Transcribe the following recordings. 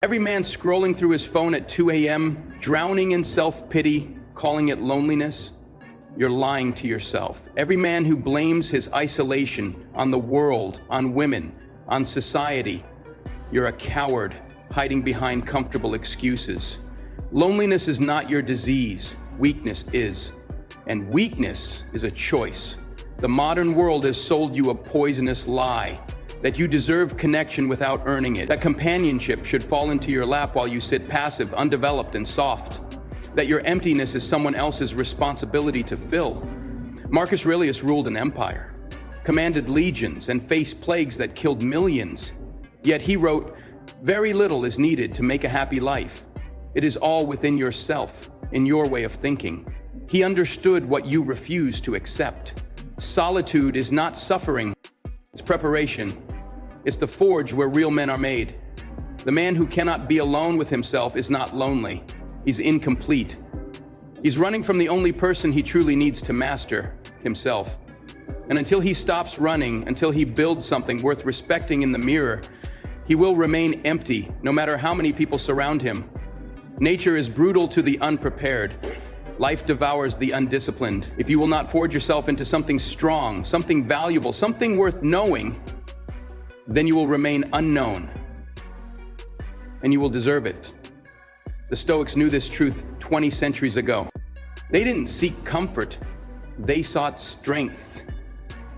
Every man scrolling through his phone at 2 a.m., drowning in self-pity, calling it loneliness, you're lying to yourself. Every man who blames his isolation on the world, on women, on society, you're a coward hiding behind comfortable excuses. Loneliness is not your disease, weakness is. And weakness is a choice. The modern world has sold you a poisonous lie, that you deserve connection without earning it, that companionship should fall into your lap while you sit passive, undeveloped, and soft, that your emptiness is someone else's responsibility to fill. Marcus Aurelius ruled an empire, commanded legions, and faced plagues that killed millions. Yet he wrote, "Very little is needed to make a happy life. It is all within yourself, in your way of thinking." He understood what you refuse to accept. Solitude is not suffering, it's preparation. It's the forge where real men are made. The man who cannot be alone with himself is not lonely. He's incomplete. He's running from the only person he truly needs to master, himself. And until he stops running, until he builds something worth respecting in the mirror, he will remain empty, no matter how many people surround him. Nature is brutal to the unprepared. Life devours the undisciplined. If you will not forge yourself into something strong, something valuable, something worth knowing, then you will remain unknown, and you will deserve it. The Stoics knew this truth 20 centuries ago. They didn't seek comfort, they sought strength.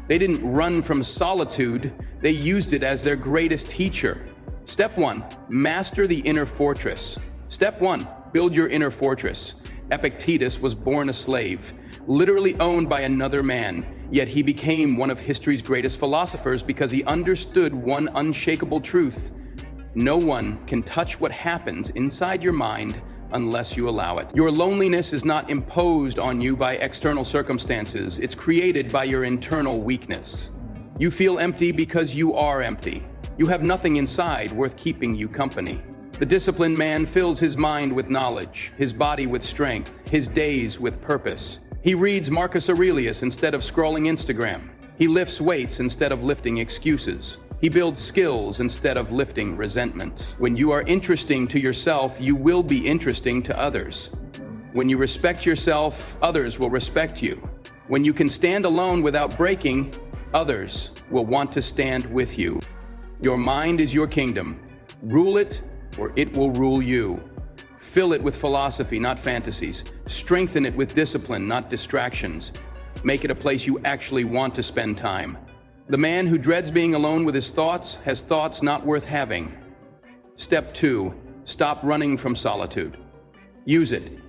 They didn't run from solitude, they used it as their greatest teacher. Step 1, master the inner fortress. Step 1, build your inner fortress. Epictetus was born a slave, literally owned by another man, yet he became one of history's greatest philosophers because he understood one unshakable truth. No one can touch what happens inside your mind unless you allow it. Your loneliness is not imposed on you by external circumstances. It's created by your internal weakness. You feel empty because you are empty. You have nothing inside worth keeping you company. The disciplined man fills his mind with knowledge, his body with strength, his days with purpose. He reads Marcus Aurelius instead of scrolling Instagram. He lifts weights instead of lifting excuses. He builds skills instead of lifting resentment. When you are interesting to yourself, you will be interesting to others. When you respect yourself, others will respect you. When you can stand alone without breaking, others will want to stand with you. Your mind is your kingdom. Rule it, or it will rule you. Fill it with philosophy, not fantasies. Strengthen it with discipline, not distractions. Make it a place you actually want to spend time. The man who dreads being alone with his thoughts has thoughts not worth having. Step 2, stop running from solitude. Use it.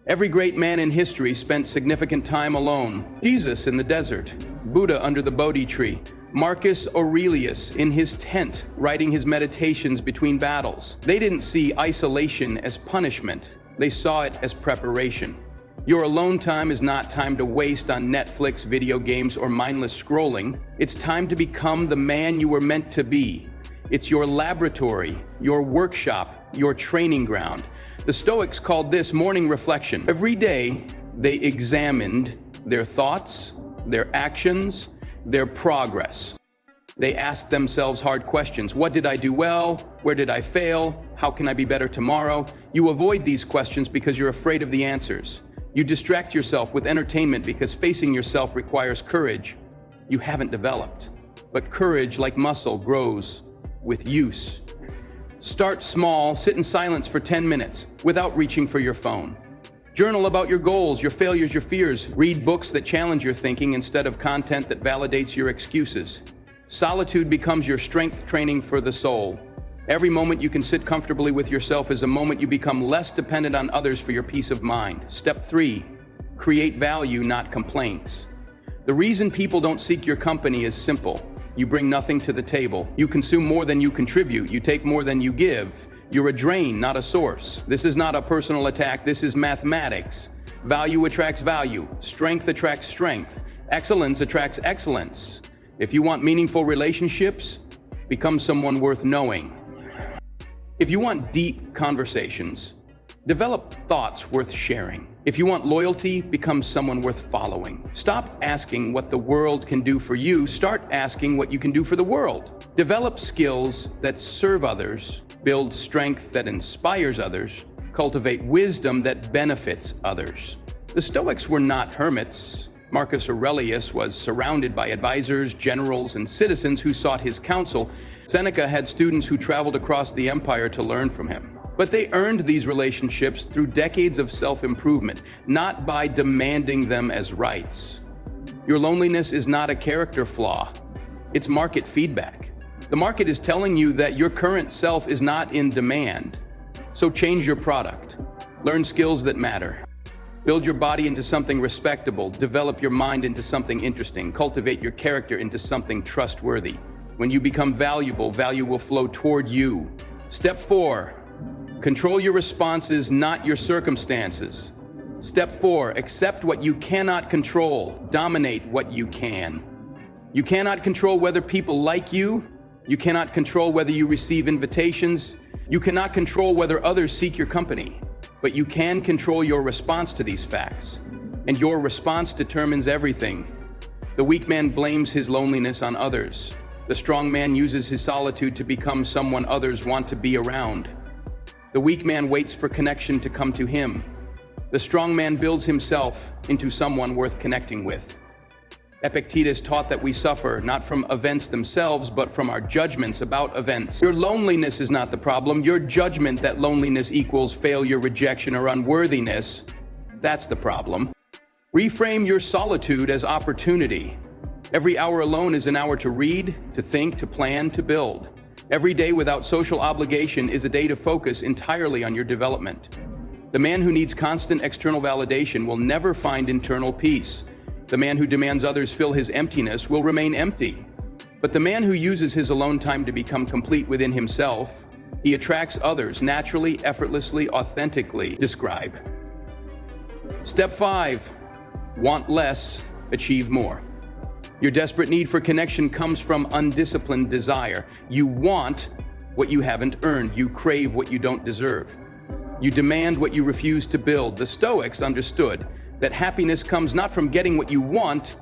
Every great man in history spent significant time alone. Jesus in the desert, Buddha under the Bodhi tree, Marcus Aurelius in his tent writing his meditations between battles. They didn't see isolation as punishment. They saw it as preparation. Your alone time is not time to waste on Netflix, video games, or mindless scrolling. It's time to become the man you were meant to be. It's your laboratory, your workshop, your training ground. The Stoics called this morning reflection. Every day, they examined their thoughts, their actions, their progress. They asked themselves hard questions. What did I do well? Where did I fail? How can I be better tomorrow? You avoid these questions because you're afraid of the answers. You distract yourself with entertainment because facing yourself requires courage you haven't developed. But courage, like muscle, grows with use. Start small, sit in silence for 10 minutes without reaching for your phone. Journal about your goals, your failures, your fears. Read books that challenge your thinking instead of content that validates your excuses. Solitude becomes your strength training for the soul. Every moment you can sit comfortably with yourself is a moment you become less dependent on others for your peace of mind. Step 3, create value, not complaints. The reason people don't seek your company is simple. You bring nothing to the table. You consume more than you contribute. You take more than you give. You're a drain, not a source. This is not a personal attack. This is mathematics. Value attracts value. Strength attracts strength. Excellence attracts excellence. If you want meaningful relationships, become someone worth knowing. If you want deep conversations, develop thoughts worth sharing. If you want loyalty, become someone worth following. Stop asking what the world can do for you. Start asking what you can do for the world. Develop skills that serve others build strength that inspires others, cultivate wisdom that benefits others. The Stoics were not hermits. Marcus Aurelius was surrounded by advisors, generals, and citizens who sought his counsel. Seneca had students who traveled across the empire to learn from him. But they earned these relationships through decades of self-improvement, not by demanding them as rights. Your loneliness is not a character flaw. It's market feedback. The market is telling you that your current self is not in demand. So change your product. Learn skills that matter. Build your body into something respectable. Develop your mind into something interesting. Cultivate your character into something trustworthy. When you become valuable, value will flow toward you. Step 4. Control your responses, not your circumstances. Step 4. Accept what you cannot control. Dominate what you can. You cannot control whether people like you. You cannot control whether you receive invitations. You cannot control whether others seek your company. But you can control your response to these facts. And your response determines everything. The weak man blames his loneliness on others. The strong man uses his solitude to become someone others want to be around. The weak man waits for connection to come to him. The strong man builds himself into someone worth connecting with. Epictetus taught that we suffer not from events themselves, but from our judgments about events. Your loneliness is not the problem. Your judgment that loneliness equals failure, rejection, or unworthiness, that's the problem. Reframe your solitude as opportunity. Every hour alone is an hour to read, to think, to plan, to build. Every day without social obligation is a day to focus entirely on your development. The man who needs constant external validation will never find internal peace. The man who demands others fill his emptiness will remain empty. But the man who uses his alone time to become complete within himself, he attracts others naturally, effortlessly, authentically. Describe. Step 5. Want less, achieve more. Your desperate need for connection comes from undisciplined desire. You want what you haven't earned. You crave what you don't deserve. You demand what you refuse to build. The Stoics understood that happiness comes not from getting what you want,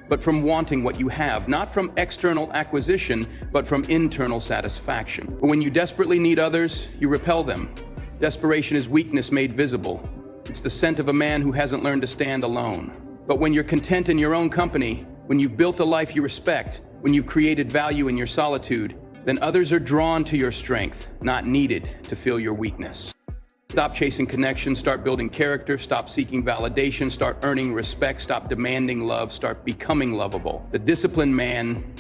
but from wanting what you have, not from external acquisition, but from internal satisfaction. But when you desperately need others, you repel them. Desperation is weakness made visible. It's the scent of a man who hasn't learned to stand alone. But when you're content in your own company, when you've built a life you respect, when you've created value in your solitude, then others are drawn to your strength, not needed to fill your weakness. Stop chasing connection, start building character, stop seeking validation, start earning respect, stop demanding love, start becoming lovable. The disciplined man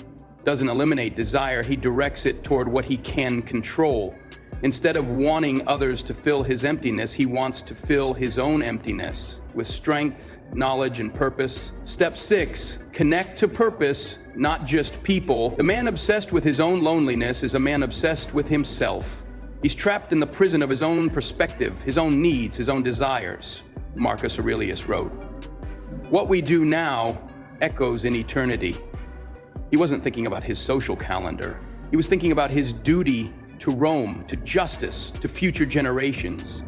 doesn't eliminate desire, he directs it toward what he can control. Instead of wanting others to fill his emptiness, he wants to fill his own emptiness with strength, knowledge, and purpose. Step 6, connect to purpose, not just people. The man obsessed with his own loneliness is a man obsessed with himself. He's trapped in the prison of his own perspective, his own needs, his own desires, Marcus Aurelius wrote. What we do now echoes in eternity. He wasn't thinking about his social calendar. He was thinking about his duty to Rome, to justice, to future generations.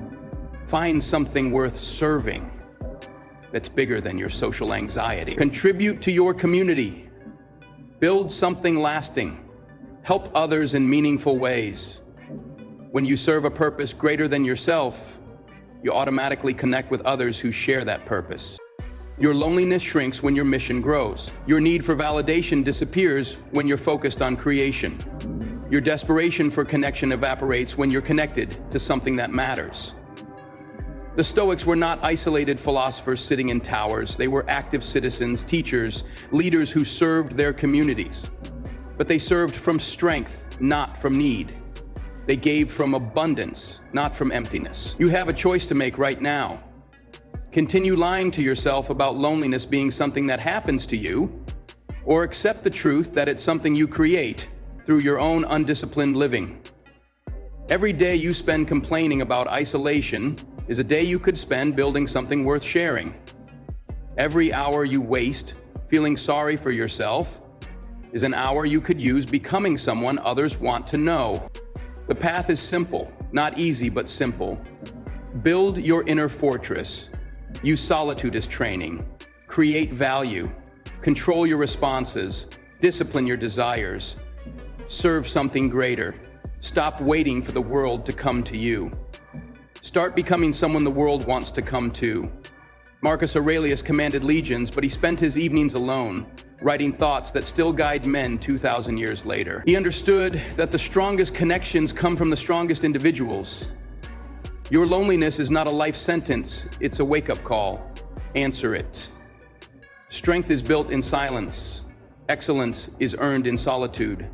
Find something worth serving that's bigger than your social anxiety. Contribute to your community. Build something lasting. Help others in meaningful ways. When you serve a purpose greater than yourself, you automatically connect with others who share that purpose. Your loneliness shrinks when your mission grows. Your need for validation disappears when you're focused on creation. Your desperation for connection evaporates when you're connected to something that matters. The Stoics were not isolated philosophers sitting in towers. They were active citizens, teachers, leaders who served their communities. But they served from strength, not from need. They gave from abundance, not from emptiness. You have a choice to make right now. Continue lying to yourself about loneliness being something that happens to you, or accept the truth that it's something you create through your own undisciplined living. Every day you spend complaining about isolation is a day you could spend building something worth sharing. Every hour you waste feeling sorry for yourself is an hour you could use becoming someone others want to know. The path is simple, not easy, but simple. Build your inner fortress. Use solitude as training. Create value. Control your responses. Discipline your desires. Serve something greater. Stop waiting for the world to come to you. Start becoming someone the world wants to come to. Marcus Aurelius commanded legions, but he spent his evenings alone, writing thoughts that still guide men 2,000 years later. He understood that the strongest connections come from the strongest individuals. Your loneliness is not a life sentence, it's a wake-up call. Answer it. Strength is built in silence. Excellence is earned in solitude.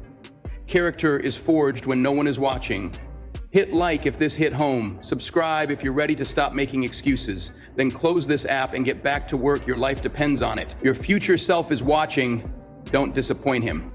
Character is forged when no one is watching. Hit like if this hit home. Subscribe if you're ready to stop making excuses. Then close this app and get back to work. Your life depends on it. Your future self is watching. Don't disappoint him.